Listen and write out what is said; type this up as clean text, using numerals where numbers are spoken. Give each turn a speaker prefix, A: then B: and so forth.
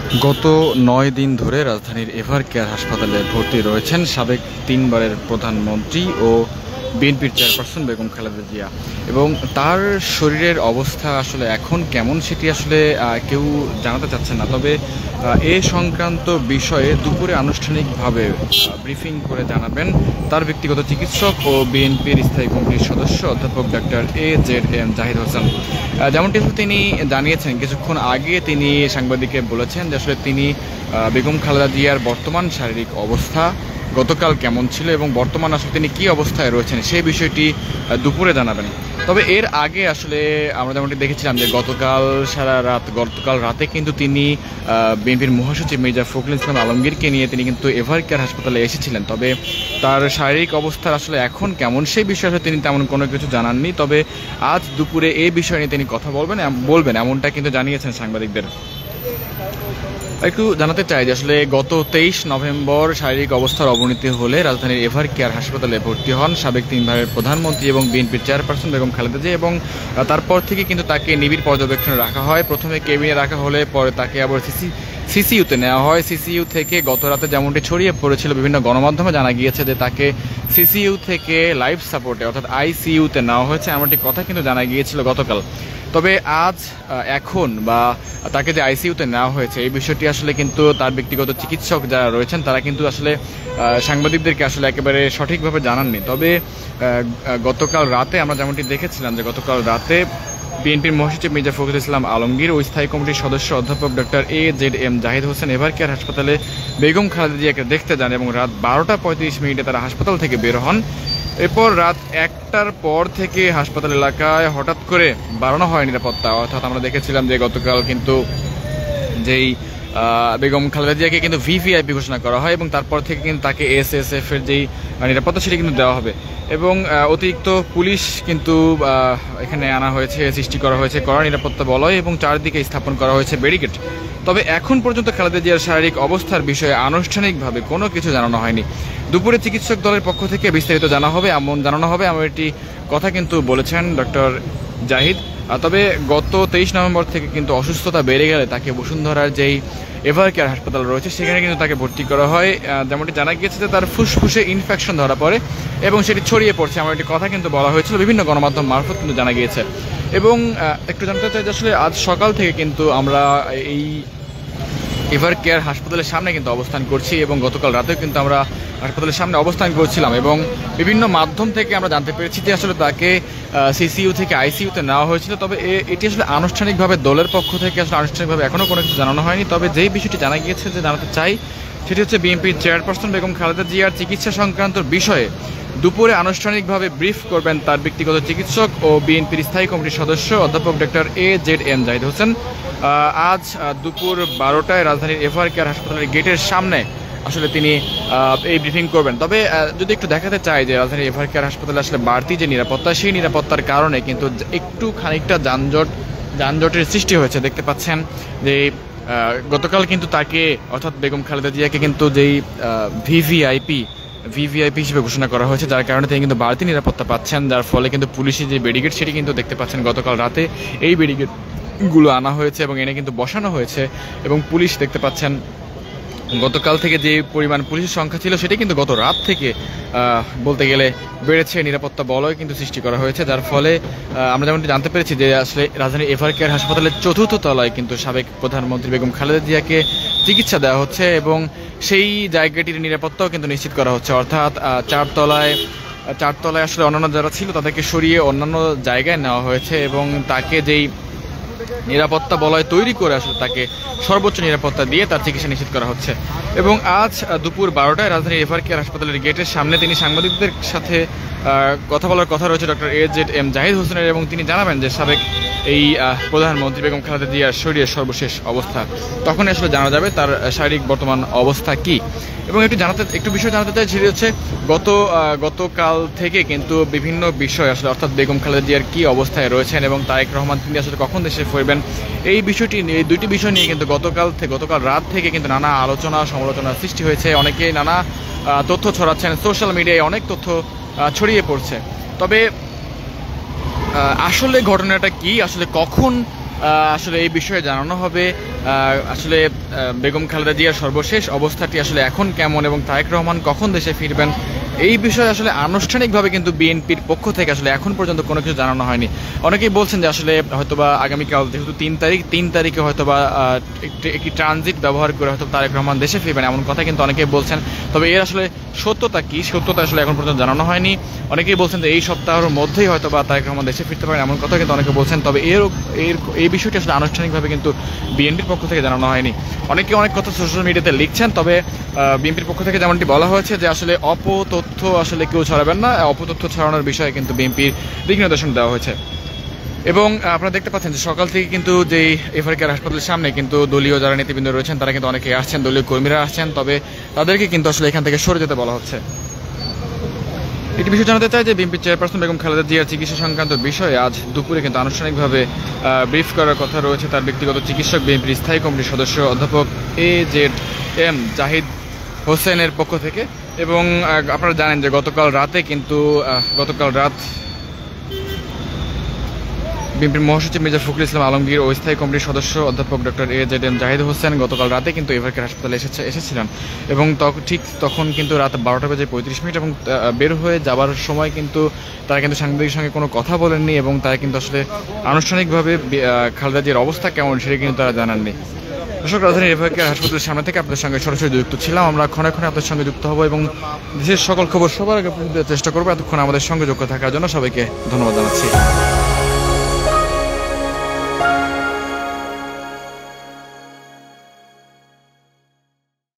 A: গত ৯ দিন ধরে রাজধানীর এভার কেয়ার হাসপাতালে ভর্তি রয়েছেন সাবেক ৩ বারের প্রধানমন্ত্রী ও বিএনপির চেয়ারপারসন বেগম খালেদা জিয়া। এবং তার শরীরের অবস্থা আসলে এখন কেমন সেটি আসলে কেউ জানাতে চাচ্ছেন না। তবে এ সংক্রান্ত বিষয়ে দুপুরে আনুষ্ঠানিকভাবে ব্রিফিং করে জানাবেন তার ব্যক্তিগত চিকিৎসক ও বিএনপির স্থায়ী কমিটির সদস্য অধ্যাপক ডক্টর AZM জাহিদ হোসেন। যেমনটি তিনি জানিয়েছেন, কিছুক্ষণ আগে তিনি সাংবাদিককে বলেছেন যে আসলে তিনি বেগম খালেদা জিয়ার বর্তমান শারীরিক অবস্থা গতকাল কেমন ছিল এবং বর্তমান আসলে তিনি কী অবস্থায় রয়েছেন সেই বিষয়টি দুপুরে জানাবেন। তবে এর আগে আসলে আমরা যেমনটি দেখেছিলাম যে গতকাল রাতে কিন্তু তিনি বিএনপির মহাসচিব মির্জা ফখরুল ইসলাম আলমগীরকে নিয়ে তিনি কিন্তু এভার কেয়ার হাসপাতালে এসেছিলেন। তবে তার শারীরিক অবস্থার আসলে এখন কেমন সেই বিষয়ে তিনি তেমন কোনো কিছু জানাননি। তবে আজ দুপুরে এই বিষয় নিয়ে তিনি কথা বলবেন এমনটা কিন্তু জানিয়েছেন সাংবাদিকদের। একটু জানাতে চাই যে আসলে গত 23 নভেম্বর শারীরিক অবস্থার অবনতি হলে রাজধানীর এভার কেয়ার হাসপাতালে ভর্তি হন সাবেক ৩ বারের প্রধানমন্ত্রী এবং বিএনপির চেয়ারপারসন বেগম খালেদা জিয়া। এবং তারপর থেকে কিন্তু তাকে নিবিড় পর্যবেক্ষণে রাখা হয়। প্রথমে কেবিনে রাখা হলে পরে তাকে আবার সিসিইউতে নেওয়া হয়। সিসিইউ থেকে গত রাতে যেমনটি ছড়িয়ে পড়েছিল বিভিন্ন গণমাধ্যমে, জানা গিয়েছে যে তাকে সিসিইউ থেকে লাইফ সাপোর্টে অর্থাৎ আইসিইউতে নেওয়া হয়েছে, এমনটি কথা কিন্তু জানা গিয়েছিল গতকাল। তবে আজ এখন বা তাকে যে আইসিইউতে নেওয়া হয়েছে এই বিষয়টি আসলে কিন্তু তার ব্যক্তিগত চিকিৎসক যারা রয়েছেন তারা কিন্তু আসলে সাংবাদিকদেরকে আসলে একেবারে সঠিকভাবে জানাননি। তবে গতকাল রাতে আমরা যেমনটি দেখেছিলাম যে গতকাল রাতে বিএনপির মহাসচিব মির্জা ফখরুল ইসলাম আলমগীর ও স্থায়ী কমিটির সদস্য অধ্যাপক doctor AZM Zahid Hossain ever care হাসপাতালে বেগম খালেদা জিয়াকে দেখতে যান এবং রাত 12:35 তারা হাসপাতাল থেকে বের হন। এরপর রাত 1টার পর থেকে হাসপাতাল এলাকায় হঠাৎ করে বাড়ানো হয় নিরাপত্তা। অর্থাৎ আমরা দেখেছিলাম যে গতকাল কিন্তু যেই বেগম খালেদা জিয়াকে কিন্তু ভিভিআইপি ঘোষণা করা হয় এবং তারপর থেকে কিন্তু তাকে SSF এর যেই নিরাপত্তা সেটি কিন্তু দেওয়া হবে এবং অতিরিক্ত পুলিশ কিন্তু এখানে আনা হয়েছে, সৃষ্টি করা হয়েছে কড়া নিরাপত্তা বলয় এবং চারদিকে স্থাপন করা হয়েছে ব্যারিকেড। তবে এখন পর্যন্ত খালেদা জিয়ার শারীরিক অবস্থার বিষয়ে আনুষ্ঠানিকভাবে কোনো কিছু জানানো হয়নি। দুপুরে চিকিৎসক দলের পক্ষ থেকে বিস্তারিত জানানো হবে এমন একটি কথা কিন্তু বলেছেন ডক্টর জাহিদ। তবে গত 23 নভেম্বর থেকে কিন্তু অসুস্থতা বেড়ে গেলে তাকে বসুন্ধরার যেই এভার কেয়ার হাসপাতাল রয়েছে সেখানে কিন্তু তাকে ভর্তি করা হয়। যেমনটি জানা গিয়েছে যে তার ফুসফুসে ইনফেকশন ধরা পড়ে এবং সেটি ছড়িয়ে পড়ছে এমন একটি কথা কিন্তু বলা হয়েছিল বিভিন্ন গণমাধ্যম মারফত কিন্তু জানা গিয়েছে। এবং একটু জানতে চাই যে আসলে আজ সকাল থেকে কিন্তু আমরা এই এভার কেয়ার হাসপাতালের সামনে কিন্তু অবস্থান করছি এবং গতকাল রাতেও কিন্তু আমরা হাসপাতালের সামনে অবস্থান করছিলাম এবং বিভিন্ন মাধ্যম থেকে আমরা জানতে পেরেছি যে আসলে তাকে সিসিইউ থেকে আইসিইউতে নেওয়া হয়েছিল। তবে এটি আসলে আনুষ্ঠানিকভাবে দলের পক্ষ থেকে আসলে আনুষ্ঠানিকভাবে এখনও কোনো কিছু জানানো হয়নি। তবে যেই বিষয়টি জানা গিয়েছে যে জানাতে চাই সেটি হচ্ছে বিএনপির চেয়ারপারসন বেগম খালেদা জিয়ার চিকিৎসা সংক্রান্ত বিষয়ে দুপুরে আনুষ্ঠানিকভাবে ব্রিফ করবেন তার ব্যক্তিগত চিকিৎসক ও বিএনপির স্থায়ী কমিটির সদস্য অধ্যাপক ডক্টর AZM জাহিদ হোসেন। আজ দুপুর 12টায় রাজধানীর এভার কেয়ার হাসপাতালের গেটের সামনে আসলে তিনি এই ব্রিফিং করবেন। তবে যদি একটু দেখাতে চাই যে রাজধানীর এভার কেয়ার হাসপাতালে আসলে বাড়তি যে নিরাপত্তা সেই নিরাপত্তার কারণে কিন্তু একটু খানিকটা যানজটের সৃষ্টি হয়েছে। দেখতে পাচ্ছেন যে গতকাল কিন্তু তাকে অর্থাৎ বেগম খালেদা জিয়াকে কিন্তু যেই ভিভিআইপি হিসেবে ঘোষণা করা হয়েছে, যার কারণে তিনি কিন্তু বাড়তি নিরাপত্তা পাচ্ছেন, যার ফলে কিন্তু পুলিশের যে ব্যারিকেড সেটি কিন্তু দেখতে পাচ্ছেন গতকাল রাতে এই ব্যারিকেডগুলো আনা হয়েছে এবং এনে কিন্তু বসানো হয়েছে এবং পুলিশ দেখতে পাচ্ছেন গতকাল থেকে যে পরিমাণ পুলিশের সংখ্যা ছিল সেটা কিন্তু গত রাত থেকে বলতে গেলে বেড়েছে। নিরাপত্তা বলয় কিন্তু সৃষ্টি করা হয়েছে, যার ফলে আমরা যেমনটি জানতে পেরেছি যে আসলে রাজধানীর এভার কেয়ার হাসপাতালের 4র্থ তলায় কিন্তু সাবেক প্রধানমন্ত্রী বেগম খালেদা জিয়াকে চিকিৎসা দেওয়া হচ্ছে এবং সেই জায়গাটির নিরাপত্তাও কিন্তু নিশ্চিত করা হচ্ছে। অর্থাৎ 4তলায় আসলে অন্যান্য যারা ছিল তাদেরকে সরিয়ে অন্যান্য জায়গায় নেওয়া হয়েছে এবং তাকে যেই নিরাপত্তা বলয় তৈরি করে আসলে তাকে সর্বোচ্চ নিরাপত্তা দিয়ে তার চিকিৎসা নিশ্চিত করা হচ্ছে। এবং আজ দুপুর 12টায় রাজধানীর এভার কেয়ার হাসপাতালের গেটের সামনে তিনি সাংবাদিকদের সাথে কথা বলার কথা রয়েছে ডক্টর AZM জাহিদ হোসেনের এবং তিনি জানাবেন যে সাবেক এই প্রধানমন্ত্রী বেগম খালেদা জিয়ার শরীরের সর্বশেষ অবস্থা। তখনই আসলে জানা যাবে তার শারীরিক বর্তমান অবস্থা কি। এবং একটু বিষয় জানাতে চাই সেটি হচ্ছে গতকাল থেকে কিন্তু বিভিন্ন বিষয় আসলে অর্থাৎ বেগম খালেদা জিয়ার কী অবস্থায় রয়েছেন এবং তারেক রহমান তিনি আসলে কখন দেশে ফিরবেন এই দুইটি বিষয় নিয়ে কিন্তু গতকাল রাত থেকে কিন্তু নানা আলোচনা সমালোচনার সৃষ্টি হয়েছে। অনেকেই নানা তথ্য ছড়াচ্ছেন, সোশ্যাল মিডিয়ায় অনেক তথ্য ছড়িয়ে পড়ছে। তবে আসলে ঘটনাটা কি, আসলে কখন আসলে এই বিষয়ে জানানো হবে। আসলে বেগম খালেদা জিয়ার সর্বশেষ অবস্থাটি আসলে এখন কেমন এবং তারেক রহমান কখন দেশে ফিরবেন, এই বিষয়ে আসলে আনুষ্ঠানিকভাবে কিন্তু বিএনপির পক্ষ থেকে আসলে এখন পর্যন্ত কোনো কিছু জানানো হয়নি। অনেকেই বলছেন যে আসলে হয়তোবা আগামীকাল যেহেতু 3 তারিখে হয়তোবা একটি ট্রানজিট ব্যবহার করে হয়তো তারেক রহমান দেশে ফিরবেন, এমন কথা কিন্তু অনেকেই বলছেন। তবে এর আসলে সত্যতা কি, সত্যতা আসলে এখন পর্যন্ত জানানো হয়নি। অনেকেই বলছেন যে এই সপ্তাহের মধ্যেই হয়তোবা তারেক রহমান দেশে ফিরতে পারেন, এমন কথা কিন্তু অনেকে বলছেন। তবে এই বিষয়টি আসলে আনুষ্ঠানিকভাবে কিন্তু বিএনপির পক্ষ থেকে জানানো হয়নি। অনেকে অনেক কথা সোশ্যাল মিডিয়াতে লিখছেন, তবে বিএনপির পক্ষ থেকে যেমনটি বলা হয়েছে যে আসলে অপতথ্য আসলে কেউ ছড়াবেন না, অপতথ্য ছড়ানোর বিষয়ে কিন্তু বিএনপির দিক নির্দেশন দেওয়া হয়েছে। এবং আপনারা দেখতে পাচ্ছেন যে সকাল থেকে কিন্তু যেই এফআর কেয়ার হাসপাতালের সামনে কিন্তু দলীয় যারা নেতৃবৃন্দ রয়েছেন তারা কিন্তু অনেকে আসছেন, দলীয় কর্মীরা আসছেন, তবে তাদেরকে কিন্তু আসলে এখান থেকে সরে যেতে বলা হচ্ছে। একটি বিষয় জানাতে চাই যে বিএনপি চেয়ারপারসন বেগম খালেদা জিয়ার চিকিৎসা সংক্রান্ত বিষয়ে আজ দুপুরে কিন্তু আনুষ্ঠানিকভাবে ব্রিফ করার কথা রয়েছে তার ব্যক্তিগত চিকিৎসক বিএনপির স্থায়ী কমিটির সদস্য অধ্যাপক AZM জাহিদ হোসেনের পক্ষ থেকে। এবং আপনারা জানেন যে গতকাল রাত বিএনপির মহাসচিব মির্জা ফখরুল ইসলাম আলমগীর ও স্থায়ী কমিটির সদস্য অধ্যাপক ডক্টর AZM জাহিদ হোসেন গতকাল রাতে কিন্তু এভার কেয়ার হাসপাতালে এসেছিলেন এবং ঠিক তখন কিন্তু রাত 12:35 এবং বের হয়ে যাবার সময় কিন্তু তারা কিন্তু সাংবাদিকের সঙ্গে কোনো কথা বলেননি এবং তারা কিন্তু আসলে আনুষ্ঠানিকভাবে খালেদা জিয়ার অবস্থা কেমন সেটা কিন্তু তারা জানাননি। দর্শক, রাজধানীর এভার কেয়ার হাসপাতালের সামনে থেকে আপনাদের সঙ্গে সরাসরি যুক্ত ছিলাম। আমরা ক্ষণে ক্ষণে আপনাদের সঙ্গে যুক্ত হব এবং দেশের সকল খবর সবার আগে পৌঁছে দেওয়ার চেষ্টা করবো। এতক্ষণ আমাদের সঙ্গে যুক্ত থাকার জন্য সবাইকে ধন্যবাদ জানাচ্ছি।